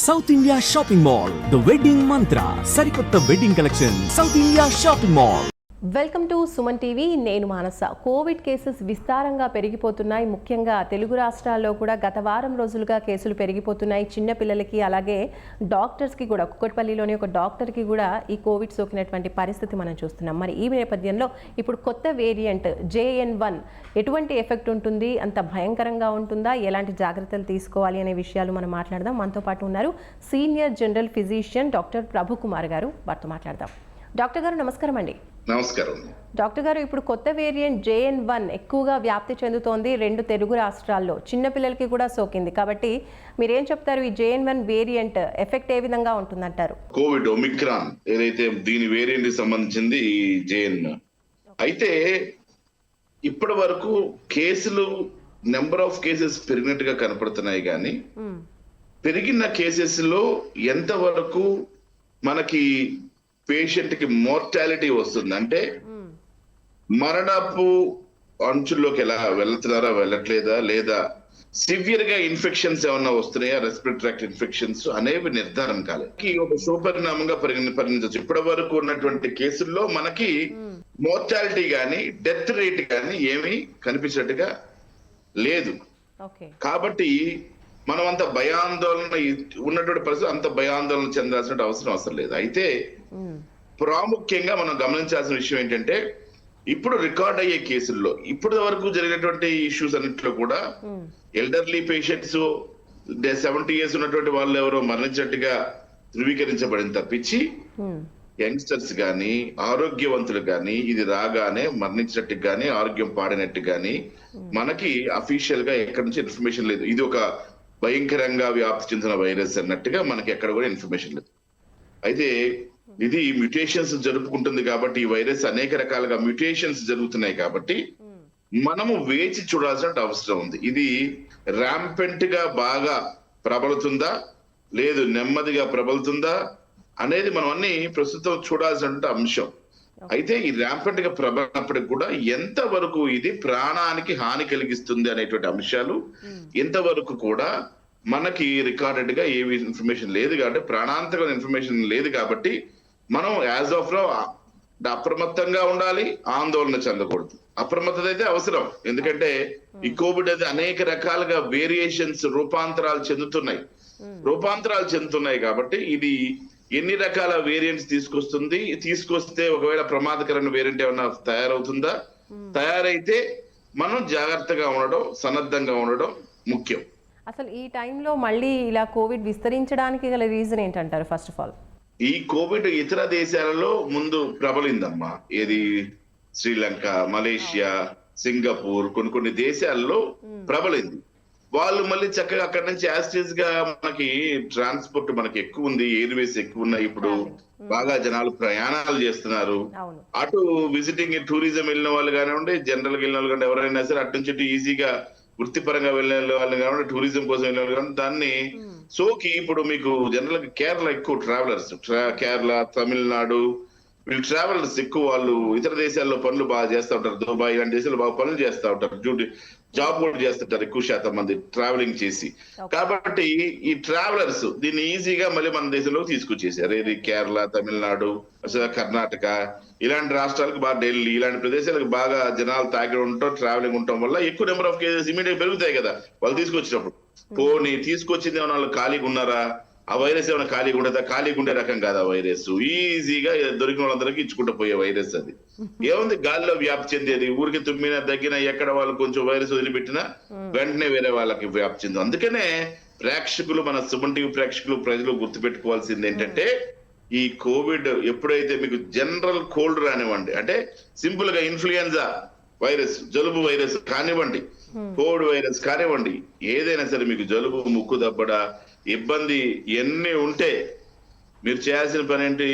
South India shopping mall, the wedding మంత్ర, సరికొత్త wedding collection, south India shopping mall. Welcome to Suman TV. నేను మానస. Covid cases విస్తారంగా పెరిగిపోతున్నాయి. ముఖ్యంగా తెలుగు రాష్ట్రాల్లో కూడా గత వారం రోజులుగా కేసులు పెరిగిపోతున్నాయి. చిన్న పిల్లలకి అలాగే డాక్టర్స్కి కూడా, కుక్కట్పల్లిలోని ఒక డాక్టర్కి కూడా ఈ కోవిడ్ సోకినటువంటి పరిస్థితి మనం చూస్తున్నాం. మరి ఈ నేపథ్యంలో ఇప్పుడు కొత్త వేరియంట్ JN1 ఎటువంటి ఎఫెక్ట్ ఉంటుంది, అంత భయంకరంగా ఉంటుందా, ఎలాంటి జాగ్రత్తలు తీసుకోవాలి అనే విషయాలు మనం మాట్లాడదాం. మనతో పాటు ఉన్నారు సీనియర్ జనరల్ ఫిజిషియన్ డాక్టర్ ప్రభు కుమార్ గారు. వారితో మాట్లాడదాం. డాక్టర్ గారు నమస్కారం అండి. నమస్కారం డాక్టర్ గారు, ఇప్పుడు కొత్త వేరియంట్ JN1 ఎక్కువగా వ్యాప్తి చెందుతోంది 2 తెలుగు రాష్ట్రాల్లో. చిన్నపిల్లలకి కూడా సోకింది. కాబట్టి మీరేం చెప్తారు, ఈ JN1 వేరియంట్ ఎఫెక్ట్ ఏ విధంగా ఉంటుందంటారు? కోవిడ్ ఒమిక్రాన్ ఏదైతే దీని వేరియంట్ కి సంబంధించింది ఈ JN. అయితే ఇప్పటి వరకు కేసులు నెంబర్ ఆఫ్ కేసెస్ పెరిగినట్టుగా కనపడుతున్నాయి, కానీ పెరిగిన కేసెస్ లో ఎంత వరకు మనకి పేషెంట్ కి మోర్టాలిటీ వస్తుంది, అంటే మరణపు అంచుల్లోకి ఎలా వెళ్తున్నారా వెళ్ళట్లేదా, లేదా సివియర్ గా ఇన్ఫెక్షన్స్ ఏమన్నా వస్తున్నాయా, రెస్పిరేటరీ ట్రాక్ట్ ఇన్ఫెక్షన్స్ అనేవి నిర్ధారణ కాలేదు. ఒక సుపరిణామంగా పరిగణించవచ్చు. ఇప్పటి వరకు ఉన్నటువంటి కేసుల్లో మనకి మోర్టాలిటీ గానీ డెత్ రేట్ గానీ ఏమీ కనిపించినట్టుగా లేదు. కాబట్టి మనం అంత భయాందోళన ఉన్నటువంటి పరిస్థితి, అంత భయాందోళన చెందాల్సిన అవసరం లేదు. అయితే ప్రాముఖ్యంగా మనం గమనించాల్సిన విషయం ఏంటంటే, ఇప్పుడు రికార్డ్ అయ్యే కేసుల్లో ఇప్పటి వరకు జరిగినటువంటి ఇష్యూస్ అన్నింటిలో కూడా ఎల్డర్లీ పేషెంట్స్ 70 years ఉన్నటువంటి వాళ్ళు ఎవరో మరణించినట్టుగా ధృవీకరించబడింది తప్పించి యంగ్స్టర్స్ గాని ఆరోగ్యవంతులు గాని ఇది రాగానే మరణించినట్టు గాని ఆరోగ్యం పాడినట్టు గాని మనకి అఫీషియల్ గా ఎక్కడి నుంచి ఇన్ఫర్మేషన్ లేదు. ఇది ఒక భయంకరంగా వ్యాప్తి చెందిన వైరస్ అన్నట్టుగా మనకి ఎక్కడ కూడా ఇన్ఫర్మేషన్ లేదు. అయితే ఇది మ్యూటేషన్స్ జరుపుకుంటుంది కాబట్టి, ఈ వైరస్ అనేక రకాలుగా మ్యూటేషన్స్ జరుగుతున్నాయి కాబట్టి మనము వేచి చూడాల్సిన అవసరం ఉంది. ఇది ర్యాంపెంట్ గా బాగా ప్రబలుతుందా లేదు నెమ్మదిగా ప్రబలుతుందా అనేది మనం అన్ని ప్రస్తుతం చూడాల్సిన అంశం. అయితే ఈ ర్యాంపెంట్ గా ప్రబలినప్పటికి కూడా ఎంత వరకు ఇది ప్రాణానికి హాని కలిగిస్తుంది అనేటువంటి అంశాలు ఎంతవరకు కూడా మనకి రికార్డెడ్ గా ఏవి ఇన్ఫర్మేషన్ లేదు. కాబట్టి ప్రాణాంతకమైన ఇన్ఫర్మేషన్ లేదు కాబట్టి మనం యాజ్ ఆఫ్ నౌ అప్రమత్తంగా ఉండాలి, ఆందోళన చెందకూడదు. అప్రమత్తత అయితే అవసరం, ఎందుకంటే ఈ కోవిడ్ అయితే అనేక రకాలుగా వేరియేషన్స్ రూపాంతరాలు చెందుతున్నాయి కాబట్టి ఇది ఎన్ని రకాల వేరియంట్స్ తీసుకొస్తే ఒకవేళ ప్రమాదకరమైన వేరియంట్ ఏమన్నా తయారవుతుందా, తయారైతే మనం జాగ్రత్తగా ఉండడం, సన్నద్ధంగా ఉండడం ముఖ్యం. అసలు ఈ టైంలో మళ్ళీ ఇలా కోవిడ్ విస్తరించడానికి గల రీజన్ ఏంటంటారు? ఫస్ట్ ఆఫ్ ఆల్, ఈ కోవిడ్ ఇతర దేశాలలో ముందు ప్రబలిందమ్మా. ఏది శ్రీలంక, మలేషియా, సింగపూర్, కొన్ని దేశాల్లో ప్రబలింది. వాళ్ళు మళ్ళీ చక్కగా అక్కడి నుంచి యాస్టీజ్ గా మనకి ట్రాన్స్పోర్ట్ మనకి ఎక్కువ ఉంది, ఎయిర్వేస్ ఎక్కువ ఉన్నాయి. ఇప్పుడు బాగా జనాలు ప్రయాణాలు చేస్తున్నారు. అటు విజిటింగ్ టూరిజం వెళ్ళిన వాళ్ళు కానివ్వండి, జనరల్ గా వెళ్ళిన వాళ్ళు కానీ ఎవరైనా సరే అటు నుంచి ఇటు ఈజీగా వృత్తిపరంగా వెళ్ళే వాళ్ళు కానివ్వండి, టూరిజం కోసం వెళ్ళే వాళ్ళు కానీ దాన్ని సోకి ఇప్పుడు మీకు జనరల్ గా కేరళ ఎక్కువ ట్రావెలర్స్, కేరళ, తమిళనాడు వీళ్ళు ట్రావెలర్స్ ఎక్కువ. వాళ్ళు ఇతర దేశాల్లో పనులు బాగా చేస్తూ ఉంటారు. దుబాయ్ ఇలాంటి దేశాల్లో బాగా పనులు చేస్తూ ఉంటారు, జాబ్ కూడా చేస్తుంటారు ఎక్కువ శాతం మంది ట్రావెలింగ్ చేసి. కాబట్టి ఈ ట్రావెలర్స్ దీన్ని ఈజీగా మళ్ళీ మన దేశంలోకి తీసుకొచ్చేసారు. ఇది కేరళ, తమిళనాడు, కర్ణాటక ఇలాంటి రాష్ట్రాలకు బాగా, ఢిల్లీ ఇలాంటి ప్రదేశాలకు బాగా జనాలు తాగి ఉండటం, ట్రావెలింగ్ ఉండటం వల్ల ఎక్కువ నెంబర్ ఆఫ్ కేసెస్ ఇమీడియట్ పెరుగుతాయి కదా వాళ్ళు తీసుకొచ్చినప్పుడు. పోనీ తీసుకొచ్చింది ఏమైనా వాళ్ళు ఖాళీగా ఉన్నారా, ఆ వైరస్ ఏమైనా ఖాళీగా ఉండదా? ఖాళీగా ఉండే రకం కాదు ఆ వైరస్. ఈజీగా దొరికిన వాళ్ళందరికీ ఇచ్చుకుంటూ పోయే వైరస్ అది. ఏముంది, గాలిలో వ్యాప్తి చెందేది. ఊరికి తుమ్మినా దగ్గినా ఎక్కడ వాళ్ళు కొంచెం వైరస్ వదిలిపెట్టినా వెంటనే వేరే వాళ్ళకి వ్యాప్తి చెంది. అందుకనే ప్రేక్షకులు, మన సుమన్ టీవీ ప్రేక్షకులు, ప్రజలు గుర్తుపెట్టుకోవాల్సింది ఏంటంటే, ఈ కోవిడ్ ఎప్పుడైతే మీకు జనరల్ కోల్డ్ రానివ్వండి, అంటే సింపుల్ గా ఇన్ఫ్లుయెన్జా వైరస్, జలుబు వైరస్ కానివ్వండి, కోవిడ్ వైరస్ కానివ్వండి, ఏదైనా సరే మీకు జలుబు, ముక్కు దబ్బడ, ఇబ్బంది ఎన్ని ఉంటే మీరు చేయాల్సిన పని ఏంటి?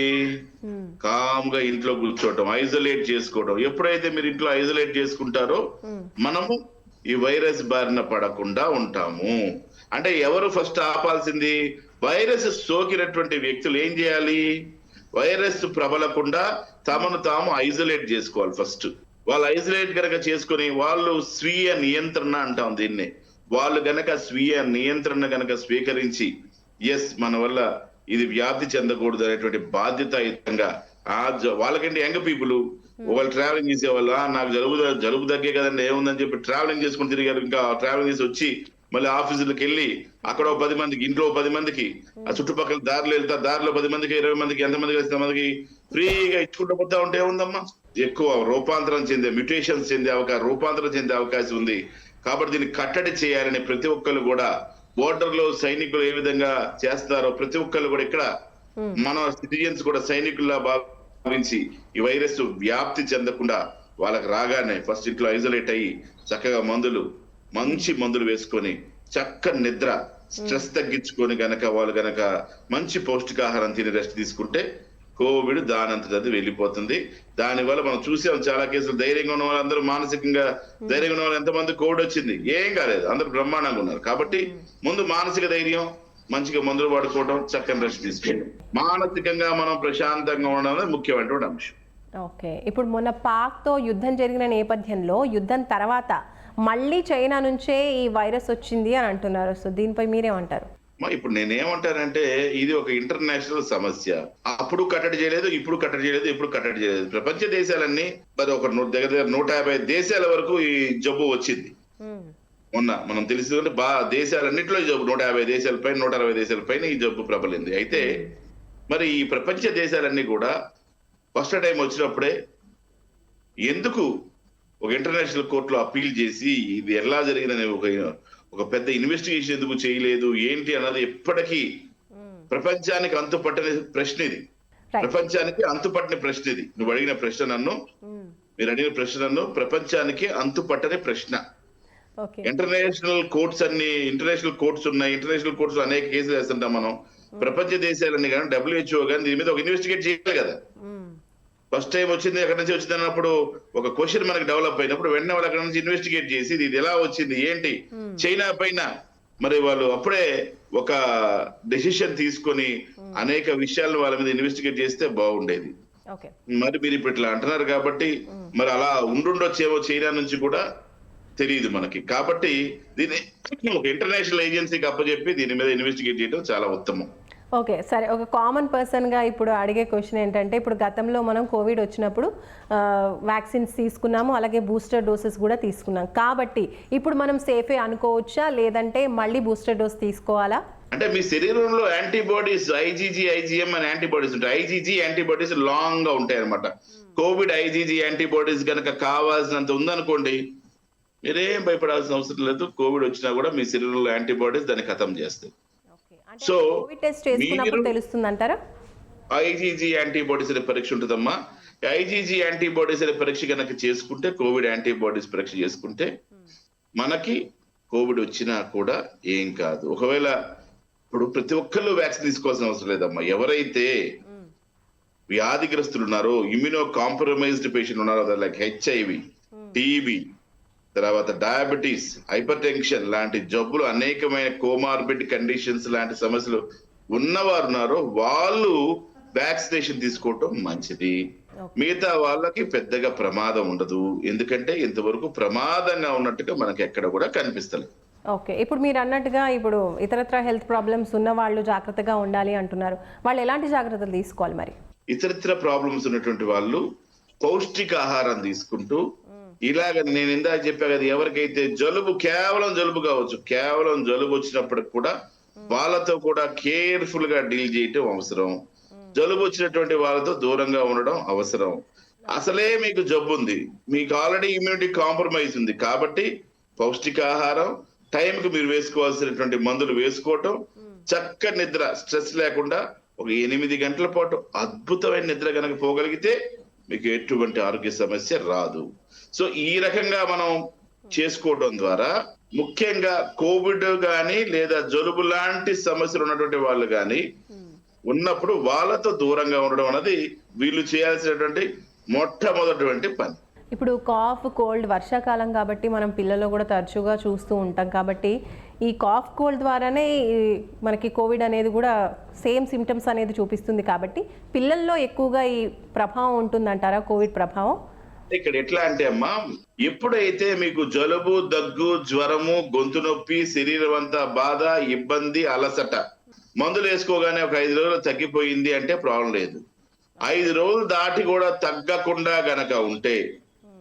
కామ్ గా ఇంట్లో కూర్చోవటం, ఐసోలేట్ చేసుకోవడం. ఎప్పుడైతే మీరు ఇంట్లో ఐసోలేట్ చేసుకుంటారో మనము ఈ వైరస్ బారిన పడకుండా ఉంటాము. అంటే ఎవరు ఫస్ట్ ఆపాల్సింది? వైరస్ సోకినటువంటి వ్యక్తులు ఏం చేయాలి? వైరస్ ప్రబలకుండా తమను తాము ఐసోలేట్ చేసుకోవాలి ఫస్ట్. వాళ్ళు ఐసోలేట్ కనుక చేసుకుని వాళ్ళు స్వీయ నియంత్రణ అంటాం దీన్ని. వాళ్ళు గనక స్వీయ నియంత్రణ గనక స్వీకరించి ఎస్ మన వల్ల ఇది వ్యాప్తి చెందకూడదు అనేటువంటి బాధ్యతాయుతంగా వాళ్ళకంటే యంగ్ పీపుల్ వాళ్ళు ట్రావెలింగ్ చేసేవాళ్ళు నాకు జలుబు తగ్గే కదండి ఏముందని చెప్పి ట్రావెలింగ్ చేసుకుని తిరిగారు. ఇంకా ట్రావెలింగ్ చేసి వచ్చి మళ్ళీ ఆఫీసులకు వెళ్ళి అక్కడ 10 మందికి, ఇంట్లో 10 మందికి, ఆ చుట్టుపక్కల దారిలో వెళ్తా, దారిలో 10 మందికి, 20 మందికి, ఎంతమందికి వస్తే మందికి ఫ్రీగా ఇచ్చుకుంటూ పోతా ఉంటే ఏముందమ్మా, ఎక్కువ రూపాంతరం చెందే అవకాశం ఉంది. కాబట్టి దీన్ని కట్టడి చేయాలని ప్రతి ఒక్కరు కూడా, బోర్డర్ లో సైనికులు ఏ విధంగా చేస్తారో ప్రతి ఒక్కరు కూడా ఇక్కడ మన సిటిజన్స్ కూడా సైనికుల్లా భావించి ఈ వైరస్ వ్యాప్తి చెందకుండా వాళ్ళకి రాగానే ఫస్ట్ ఇంట్లో ఐసోలేట్ అయ్యి చక్కగా మంచి మందులు వేసుకొని చక్కని నిద్ర, స్ట్రెస్ తగ్గించుకొని వాళ్ళు గనక మంచి పౌష్టికాహారం తిని రెస్ట్ తీసుకుంటే కోవిడ్ దానంతట అది వెళ్ళిపోతుంది. దానివల్ల మనం చూసాం చాలా కేసులు ధైర్యంగా ఉన్న వాళ్ళందరూ మానసికంగా ధైర్యంగా ఉన్న వాళ్ళు ఎంతమంది కోవిడ్ వచ్చింది, ఏం కాలేదు, అందరూ బ్రహ్మాండంగా ఉన్నారు. కాబట్టి ముందు మానసిక ధైర్యం, మంచిగా మందులు వాడుకోవడం, చక్కని రెస్ట్ తీసుకోవడం, మానసికంగా మనం ప్రశాంతంగా ఉండడం అనేది ముఖ్యమైనటువంటి అంశం. ఓకే, ఇప్పుడు మొన్న పాక్తో యుద్ధం జరిగిన నేపథ్యంలో యుద్ధం తర్వాత మళ్ళీ చైనా నుంచే ఈ వైరస్ వచ్చింది అని అంటున్నారు. సో దీనిపై మీరేమంటారు? ఇప్పుడు నేనేమంటానంటే ఇది ఒక ఇంటర్నేషనల్ సమస్య. అప్పుడు కట్టడి చేయలేదు, ఇప్పుడు కట్టడి చేయలేదు. ప్రపంచ దేశాలన్నీ మరి ఒక దగ్గర 150 దేశాల వరకు ఈ జబ్బు వచ్చింది. మొన్న మనం తెలుసుకుంటే దేశాలన్నింటిలో ఈ జబ్బు 150 దేశాల పైన 160 దేశాల పైన ఈ జబ్బు ప్రబలింది. అయితే మరి ఈ ప్రపంచ దేశాలన్నీ కూడా ఫస్ట్ టైం వచ్చినప్పుడే ఎందుకు ఒక ఇంటర్నేషనల్ కోర్టులో అప్పీల్ చేసి ఇది ఎలా జరిగిందని ఒక పెద్ద ఇన్వెస్టిగేషన్ ఎందుకు చేయలేదు ఏంటి అన్నది ఎప్పటికీ ప్రపంచానికి అంతుపట్టని ప్రశ్న ఇది. నువ్వు అడిగిన ప్రశ్న మీరు అడిగిన ప్రశ్న ప్రపంచానికి అంతుపట్టని ప్రశ్న. ఇంటర్నేషనల్ కోర్ట్స్ ఉన్నాయి. ఇంటర్నేషనల్ కోర్ట్స్ అనేక కేసులు వేస్తుంటాం మనం. ప్రపంచ దేశాలన్నీ కానీ WHO కానీ దీని మీద ఒక ఇన్వెస్టిగేట్ చేయాలి కదా. ఫస్ట్ టైం వచ్చింది, ఎక్కడి నుంచి వచ్చింది అన్నప్పుడు ఒక క్వశ్చన్ మనకి డెవలప్ అయినప్పుడు వెంటనే వాళ్ళు అక్కడ నుంచి ఇన్వెస్టిగేట్ చేసి ఇది ఎలా వచ్చింది ఏంటి, చైనా పైన మరి వాళ్ళు అప్పుడే ఒక డెసిషన్ తీసుకొని అనేక విషయాలను వాళ్ళ మీద ఇన్వెస్టిగేట్ చేస్తే బాగుండేది. మరి మీరు ఇప్పుడు ఇట్లా అంటున్నారు కాబట్టి మరి అలా ఉండుండొచ్చేమో చైనా నుంచి కూడా తెలియదు మనకి. కాబట్టి దీన్ని ఒక ఇంటర్నేషనల్ ఏజెన్సీకి అప్పచెప్పి దీని మీద ఇన్వెస్టిగేట్ చేయడం చాలా ఉత్తమం. ఓకే, సరే. ఒక కామన్ పర్సన్గా ఇప్పుడు అడిగే క్వశ్చన్ ఏంటంటే, ఇప్పుడు గతంలో మనం కోవిడ్ వచ్చినప్పుడు వ్యాక్సిన్స్ తీసుకున్నాము, అలాగే బూస్టర్ డోసెస్ కూడా తీసుకున్నాం. కాబట్టి ఇప్పుడు మనం సేఫే అనుకోవచ్చా, లేదంటే మళ్ళీ బూస్టర్ డోస్ తీసుకోవాలా? అంటే మీ శరీరంలో యాంటీబాడీస్ IgG, IgM అని యాంటీబాడీస్ ఉంటాయి. IgG యాంటీబాడీస్ లాంగ్ గా ఉంటాయి అనమాట. కోవిడ్ IgG యాంటీబాడీస్ కనుక కావాల్సినంత ఉందనుకోండి, మీరేం భయపడాల్సిన అవసరం లేదు. కోవిడ్ వచ్చినా కూడా మీ శరీరంలో యాంటీబాడీస్ దాన్ని ఖతం చేస్తాయి. సో IgG యాంటీబాడీస్ అనే పరీక్ష ఉంటుందమ్మా. IgG యాంటీబాడీస్ అనే పరీక్ష కనుక చేసుకుంటే, కోవిడ్ యాంటీబాడీస్ పరీక్ష చేసుకుంటే మనకి కోవిడ్ వచ్చినా కూడా ఏం కాదు. ఒకవేళ ఇప్పుడు ప్రతి ఒక్కళ్ళు వ్యాక్సిన్ తీసుకోవాల్సిన అవసరం లేదమ్మా. ఎవరైతే వ్యాధిగ్రస్తులు ఉన్నారో, ఇమ్యూనో కాంప్రమైజ్డ్ పేషెంట్ ఉన్నారో, లైక్ HIV, TB, తర్వాత డయాబెటీస్, హైపర్ టెన్షన్ లాంటి జబ్బులు, అనేకమైన కోమార్బిడ్ కండిషన్స్ లాంటి సమస్యలు ఉన్నవారు ఉన్నారో వాళ్ళు వ్యాక్సినేషన్ తీసుకోవటం మంచిది. మిగతా వాళ్ళకి పెద్దగా ప్రమాదం ఉండదు. ఎందుకంటే ఇంతవరకు ప్రమాదంగా ఉన్నట్టుగా మనకి ఎక్కడ కూడా కనిపిస్తలేదు. ఓకే, ఇప్పుడు మీరు అన్నట్టుగా ఇప్పుడు ఇతరత్ర హెల్త్ ప్రాబ్లమ్స్ ఉన్న వాళ్ళు జాగ్రత్తగా ఉండాలి అంటున్నారు. వాళ్ళు ఎలాంటి జాగ్రత్తలు తీసుకోవాలి మరి? ఇతరత్ర ప్రాబ్లమ్స్ ఉన్నటువంటి వాళ్ళు పౌష్టికాహారం తీసుకుంటూ, ఇలాగ నేను ఇందాక చెప్పా కదా, ఎవరికైతే కేవలం జలుబు కావచ్చు, కేవలం జలుబు వచ్చినప్పటికి కూడా వాళ్ళతో కూడా కేర్ఫుల్ గా డీల్ చేయటం అవసరం. జలుబు వచ్చినటువంటి వాళ్ళతో దూరంగా ఉండడం అవసరం. అసలే మీకు జబ్బు ఉంది, మీకు ఆల్రెడీ ఇమ్యూనిటీ కాంప్రమైజ్ ఉంది, కాబట్టి పౌష్టికాహారం, టైంకి మీరు వేసుకోవాల్సినటువంటి మందులు వేసుకోవటం, చక్కని నిద్ర, స్ట్రెస్ లేకుండా ఒక 8 గంటల పాటు అద్భుతమైన నిద్ర కనుక పోగలిగితే మీకు ఎటువంటి ఆరోగ్య సమస్య రాదు. సో ఈ రకంగా మనం చేసుకోవడం ద్వారా ముఖ్యంగా కోవిడ్ గాని లేదా జలుబు లాంటి సమస్యలు ఉన్నటువంటి వాళ్ళు కానీ ఉన్నప్పుడు వాళ్ళతో దూరంగా ఉండడం అనేది వీళ్ళు చేయాల్సినటువంటి మొట్టమొదటి పని. ఇప్పుడు కాఫ్, కోల్డ్, వర్షాకాలం కాబట్టి మనం పిల్లల్లో కూడా తరచుగా చూస్తూ ఉంటాం. కాబట్టి ఈ కాఫ్, కోల్డ్ ద్వారానే మనకి కోవిడ్ అనేది కూడా సేమ్ సిమ్టమ్స్ అనేది చూపిస్తుంది. కాబట్టి పిల్లల్లో ఎక్కువగా ఈ ప్రభావం ఉంటుందంటారా, కోవిడ్ ప్రభావం? ఇక్కడ ఎట్లా అంటే అమ్మా, ఎప్పుడైతే మీకు జలుబు, దగ్గు, జ్వరము, గొంతు నొప్పి, శరీరం అంతా బాధ, ఇబ్బంది, అలసట మందులు వేసుకోగానే ఒక 5 రోజులు తగ్గిపోయింది అంటే ప్రాబ్లం లేదు. 5 రోజులు దాటి కూడా తగ్గకుండా గనక ఉంటే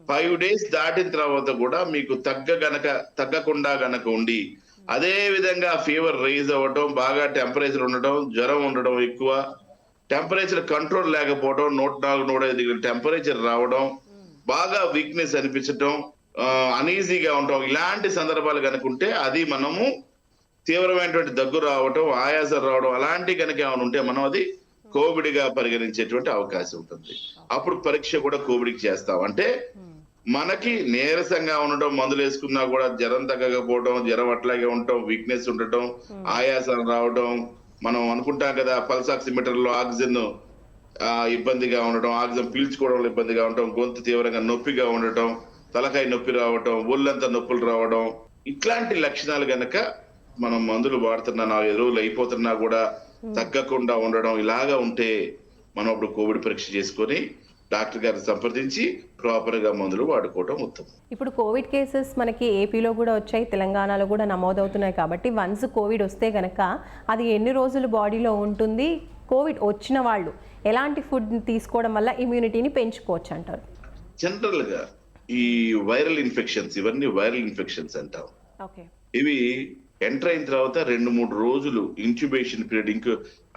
5 డేస్ దాటిన తర్వాత కూడా మీకు తగ్గకుండా గనక ఉండి అదే విధంగా ఫీవర్ రైజ్ అవ్వటం, బాగా టెంపరేచర్ ఉండటం, జ్వరం ఉండడం, ఎక్కువ టెంపరేచర్ కంట్రోల్ లేకపోవడం, 104, 105 డిగ్రీల టెంపరేచర్ రావడం, బాగా వీక్నెస్ అనిపించటం, అనీజీగా ఉండటం, ఇలాంటి సందర్భాలు కనుక ఉంటే అది మనము తీవ్రమైనటువంటి దగ్గు రావటం, ఆయాసం రావడం అలాంటి కనుక ఏమైనా ఉంటే మనం అది కోవిడ్ గా పరిగణించేటువంటి అవకాశం ఉంటుంది. అప్పుడు పరీక్ష కూడా కోవిడ్కి చేస్తాం. అంటే మనకి నీరసంగా ఉండటం, మందులు వేసుకున్నా కూడా జ్వరం తగ్గకపోవడం, జ్వరం అట్లాగే ఉండటం, వీక్నెస్ ఉండటం, ఆయాసం రావడం, మనం అనుకుంటాం కదా పల్స్ ఆక్సిమీటర్ లో ఆక్సిజన్ ఇబ్బందిగా ఉండటం, ఆక్సిజన్ పీల్చుకోవడంలో ఇబ్బందిగా ఉండటం, గొంతు తీవ్రంగా నొప్పిగా ఉండటం, తలకాయ నొప్పి రావటం, ఒళ్ళంతా నొప్పులు రావడం, ఇట్లాంటి లక్షణాలు గనక మనం మందులు వాడుతున్నా 4 రోజులు అయిపోతున్నా కూడా తగ్గకుండా ఉండడం ఇలాగా ఉంటే మనం అప్పుడు కోవిడ్ పరీక్ష చేసుకొని డాక్టర్ గారిని సంప్రదించి ప్రాపర్ గా మందులు వాడుకోవడం ఉత్తమం. ఇప్పుడు కోవిడ్ కేసెస్ మనకి ఏపీలో కూడా వచ్చాయి, తెలంగాణలో కూడా నమోదవుతున్నాయి. కాబట్టి వన్స్ కోవిడ్ వస్తే గనక అది ఎన్ని రోజులు బాడీలో ఉంటుంది? కోవిడ్ వచ్చిన వాళ్ళు ఎలాంటి ఫుడ్ తీసుకోవడం వల్ల ఇమ్యూనిటీని పెంచుకోవచ్చు అంటారు? జనరల్ గా ఈ వైరల్ ఇన్ఫెక్షన్స్, ఇవన్నీ వైరల్ ఇన్ఫెక్షన్స్ అంటాం. ఓకే. ఇవి ఎంటర్ అయిన తర్వాత 2-3 రోజులు ఇంక్యుబేషన్ పీరియడ్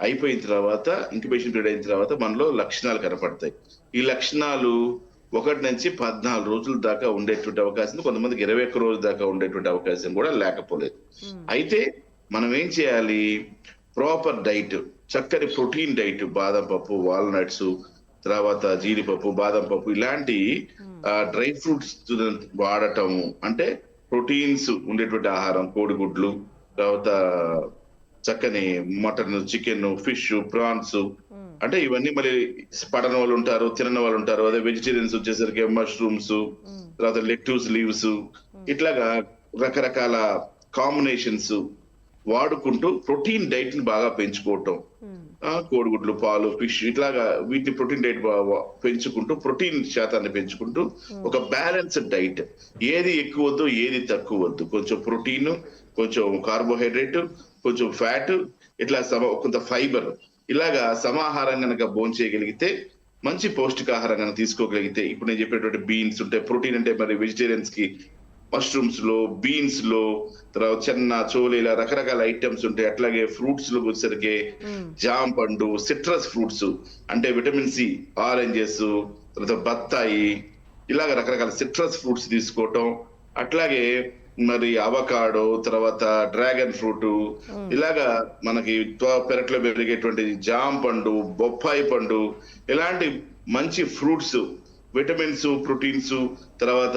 అయిపోయిన తర్వాత, ఇంక్యుబేషన్ పీరియడ్ అయిన తర్వాత మనలో లక్షణాలు కనపడతాయి. ఈ లక్షణాలు 1 నుంచి 14 రోజుల దాకా ఉండేటువంటి అవకాశం, కొంతమందికి 21 రోజుల దాకా ఉండేటువంటి అవకాశం కూడా లేకపోలేదు. అయితే మనం ఏం చేయాలి? ప్రాపర్ డైట్, చక్కని ప్రోటీన్ డైట్, బాదం పప్పు, వాల్నట్స్, తర్వాత జీడిపప్పు, బాదం పప్పు ఇలాంటి డ్రై ఫ్రూట్స్ వాడటము, అంటే ప్రోటీన్స్ ఉండేటువంటి ఆహారం, కోడిగుడ్లు, తర్వాత చక్కని మటన్, చికెన్, ఫిష్, ప్రాన్స్, అంటే ఇవన్నీ మరి పడని వాళ్ళు ఉంటారు, తినని వాళ్ళు ఉంటారు. అదే వెజిటేరియన్స్ వచ్చేసరికి మష్రూమ్స్, తర్వాత లెట్యూస్ లీవ్స్, ఇట్లాగా రకరకాల కాంబినేషన్స్ వాడుకుంటూ ప్రోటీన్ డైట్ ని బాగా పెంచుకోవటం, కోడిగుడ్లు, పాలు, ఫిష్ ఇట్లాగా వీటిని ప్రోటీన్ డైట్ పెంచుకుంటూ, ప్రోటీన్ శాతాన్ని పెంచుకుంటూ ఒక బ్యాలెన్స్డ్ డైట్, ఏది ఎక్కువ వద్దు ఏది తక్కువ వద్దు, కొంచెం ప్రోటీన్, కొంచెం కార్బోహైడ్రేట్, కొంచెం ఫ్యాట్, ఇట్లా కొంత ఫైబర్, ఇలాగా సమాహారం కనుక భోంచేయగలిగితే, మంచి పౌష్టికాహారం కనుక తీసుకోగలిగితే, ఇప్పుడు నేను చెప్పేటువంటి బీన్స్ ఉంటాయి, ప్రోటీన్ అంటే మరి వెజిటేరియన్స్ కి మష్రూమ్స్ లో, బీన్స్ లో, తర్వాత చెన్న, చోలే, ఇలా రకరకాల ఐటమ్స్ ఉంటాయి. అట్లాగే ఫ్రూట్స్ లో వచ్చేసరికి జామ పండు, సిట్రస్ ఫ్రూట్స్ అంటే విటమిన్ సి, ఆరెంజెస్, తర్వాత బత్తాయి, ఇలాగ రకరకాల సిట్రస్ ఫ్రూట్స్ తీసుకోవటం. అట్లాగే మరి అవకాడో, తర్వాత డ్రాగన్ ఫ్రూట్, ఇలాగా మనకి పెరట్లో పెరిగేటువంటి జామ పండు, బొప్పాయి పండు, ఇలాంటి మంచి ఫ్రూట్స్, విటమిన్స్, ప్రోటీన్స్, తర్వాత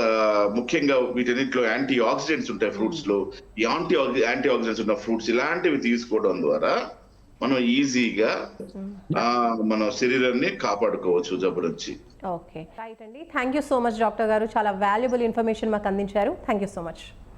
ముఖ్యంగా వీటన్నిటిలో యాంటీ ఆక్సిడెంట్స్ ఉంటాయి ఫ్రూట్స్ లో. ఈ యాంటీ ఆక్సిడెంట్స్ ఉన్న ఫ్రూట్స్ ఇలాంటివి తీసుకోవడం ద్వారా మనం ఈజీగా మన శరీరాన్ని కాపాడుకోవచ్చు జబ్బు నుంచి. ఓకే, రైట్ అండి. Thank you so much doctor గారు, చాలా వాల్యుబుల్ ఇన్ఫర్మేషన్ మాకు అందించారు. Thank you so much.